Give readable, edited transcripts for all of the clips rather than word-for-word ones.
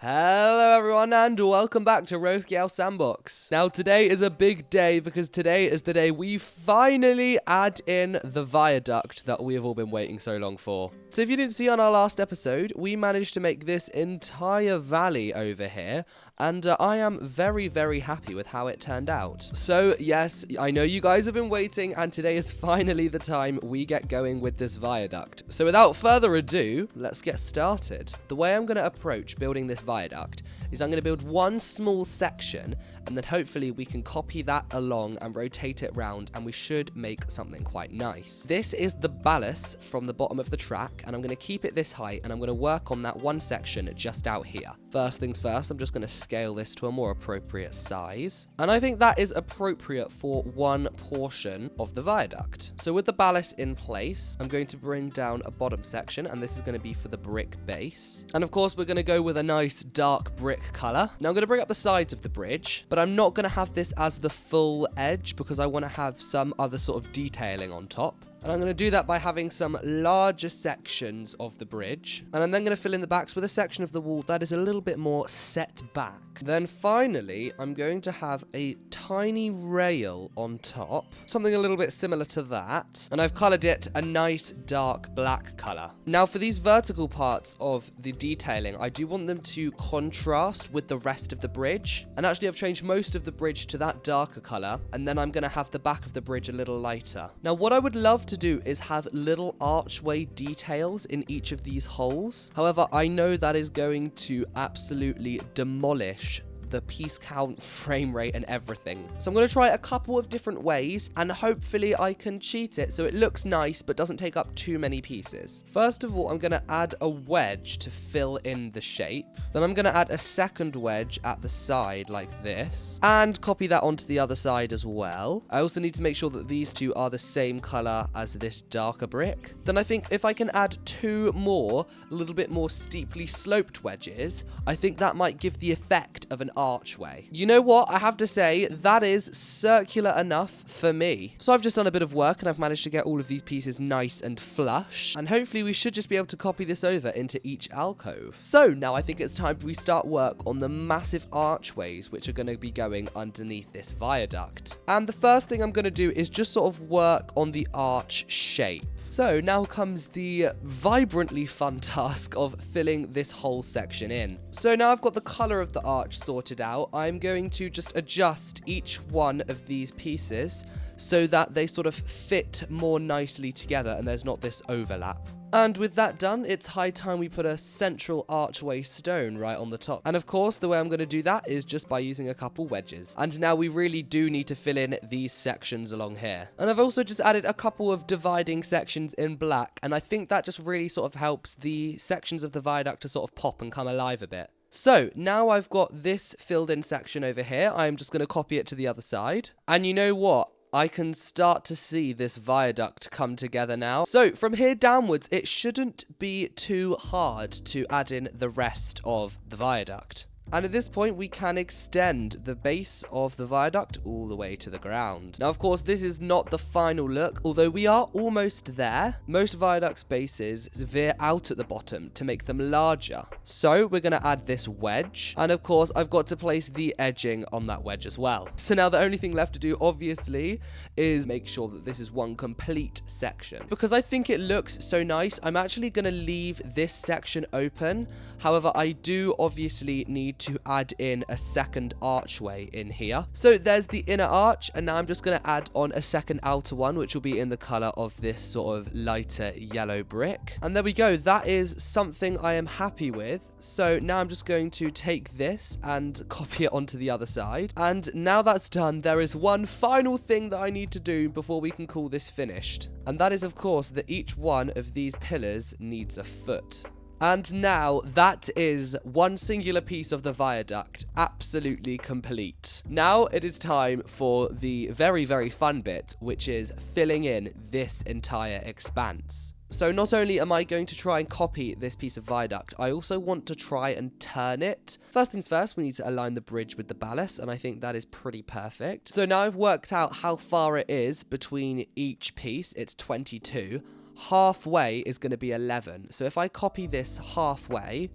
Hello everyone and welcome back to Rosegal Sandbox. Now today is a big day because today is the day we finally add in the viaduct that we have all been waiting so long for. So if you didn't see on our last episode, we managed to make this entire valley over here and I am very happy with how it turned out. So yes, I know you guys have been waiting and today is finally the time we get going with this viaduct. So without further ado, let's get started. The way I'm going to approach building this viaduct is I'm going to build one small section and then hopefully we can copy that along and rotate it round and we should make something quite nice. This is the ballast from the bottom of the track and I'm going to keep it this height and I'm going to work on that one section just out here. First things first, I'm just going to scale this to a more appropriate size and I think that is appropriate for one portion of the viaduct. So with the ballast in place, I'm going to bring down a bottom section and this is going to be for the brick base. And of course we're going to go with a nice dark brick color. Now I'm going to bring up the sides of the bridge, but I'm not going to have this as the full edge because I want to have some other sort of detailing on top. And I'm going to do that by having some larger sections of the bridge. And I'm then going to fill in the backs with a section of the wall that is a little bit more set back. Then finally, I'm going to have a tiny rail on top. Something a little bit similar to that. And I've colored it a nice dark black color. Now for these vertical parts of the detailing, I do want them to contrast with the rest of the bridge. And actually I've changed most of the bridge to that darker color. And then I'm going to have the back of the bridge a little lighter. Now what I would love to do is have little archway details in each of these holes. However, I know that is going to absolutely demolish the piece count, frame rate and everything. So I'm going to try a couple of different ways and hopefully I can cheat it so it looks nice but doesn't take up too many pieces. First of all, I'm going to add a wedge to fill in the shape. Then I'm going to add a second wedge at the side like this and copy that onto the other side as well. I also need to make sure that these two are the same color as this darker brick. Then I think if I can add two more, a little bit more steeply sloped wedges, I think that might give the effect of an archway. You know what? I have to say that is circular enough for me. So I've just done a bit of work and I've managed to get all of these pieces nice and flush. And hopefully we should just be able to copy this over into each alcove. So now I think it's time we start work on the massive archways which are going to be going underneath this viaduct. And the first thing I'm going to do is just sort of work on the arch shape. So now comes the vibrantly fun task of filling this whole section in. So now I've got the color of the arch sorted out. I'm going to just adjust each one of these pieces so that they sort of fit more nicely together and there's not this overlap. And with that done, it's high time we put a central archway stone right on the top. And of course, the way I'm going to do that is just by using a couple wedges. And now we really do need to fill in these sections along here. And I've also just added a couple of dividing sections in black. And I think that just really sort of helps the sections of the viaduct to sort of pop and come alive a bit. So now I've got this filled in section over here. I'm just going to copy it to the other side. And you know what? I can start to see this viaduct come together now. So from here downwards, it shouldn't be too hard to add in the rest of the viaduct. And at this point, we can extend the base of the viaduct all the way to the ground. Now, of course, this is not the final look, although we are almost there. Most viaduct's bases veer out at the bottom to make them larger. So we're going to add this wedge. And of course, I've got to place the edging on that wedge as well. So now the only thing left to do, obviously, is make sure that this is one complete section. Because I think it looks so nice, I'm actually going to leave this section open. However, I do obviously need to add in a second archway in here. So there's the inner arch, and now I'm just going to add on a second outer one, which will be in the color of this sort of lighter yellow brick. And there we go. That is something I am happy with. So now I'm just going to take this and copy it onto the other side. And now that's done, there is one final thing that I need to do before we can call this finished. And that is, of course, that each one of these pillars needs a foot. And now that is one singular piece of the viaduct absolutely complete. Now it is time for the very fun bit, which is filling in this entire expanse. So not only am I going to try and copy this piece of viaduct, I also want to try and turn it. First things first, we need to align the bridge with the ballast, and I think that is pretty perfect. So now I've worked out how far it is between each piece. It's 22. Halfway is going to be 11. So if I copy this halfway,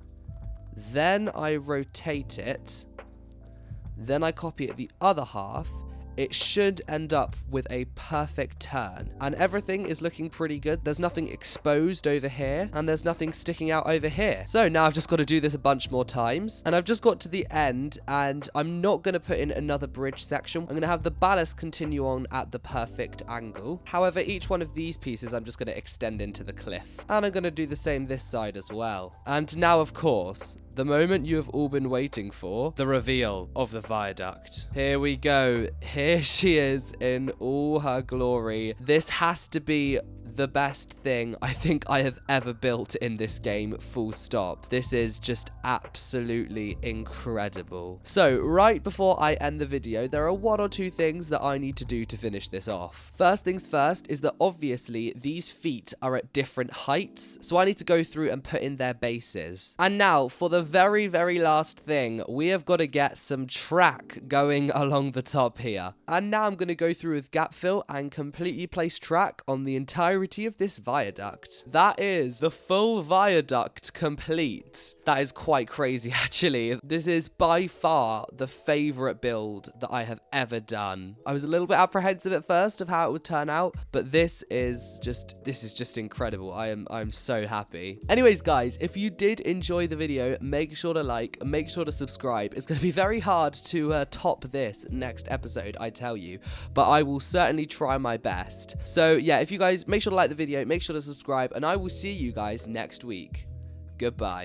then I rotate it, then I copy it the other half, it should end up with a perfect turn. And everything is looking pretty good. There's nothing exposed over here, and there's nothing sticking out over here. So now I've just got to do this a bunch more times. And I've just got to the end, and I'm not going to put in another bridge section. I'm going to have the ballast continue on at the perfect angle. However, each one of these pieces I'm just going to extend into the cliff. And I'm going to do the same this side as well. And now, of course, the moment you have all been waiting for, the reveal of the viaduct. Here we go. Here she is in all her glory. This has to be the best thing I think I have ever built in this game, full stop. This is just absolutely incredible. So, right before I end the video, there are one or two things that I need to do to finish this off. First things first is that obviously these feet are at different heights, so I need to go through and put in their bases. And now, for the very, very last thing, we have got to get some track going along the top here. And now I'm going to go through with gap fill and completely place track on the entirety of this viaduct. That is the full viaduct complete. That is quite crazy, actually. This is by far the favorite build that I have ever done. I was a little bit apprehensive at first of how it would turn out, but this is just incredible. I'm so happy. Anyways, guys, if you did enjoy the video, make sure to like, make sure to subscribe. It's going to be very hard to top this next episode, I tell you, but I will certainly try my best. So yeah, if you guys make sure to like the video, make sure to subscribe, and I will see you guys next week. Goodbye.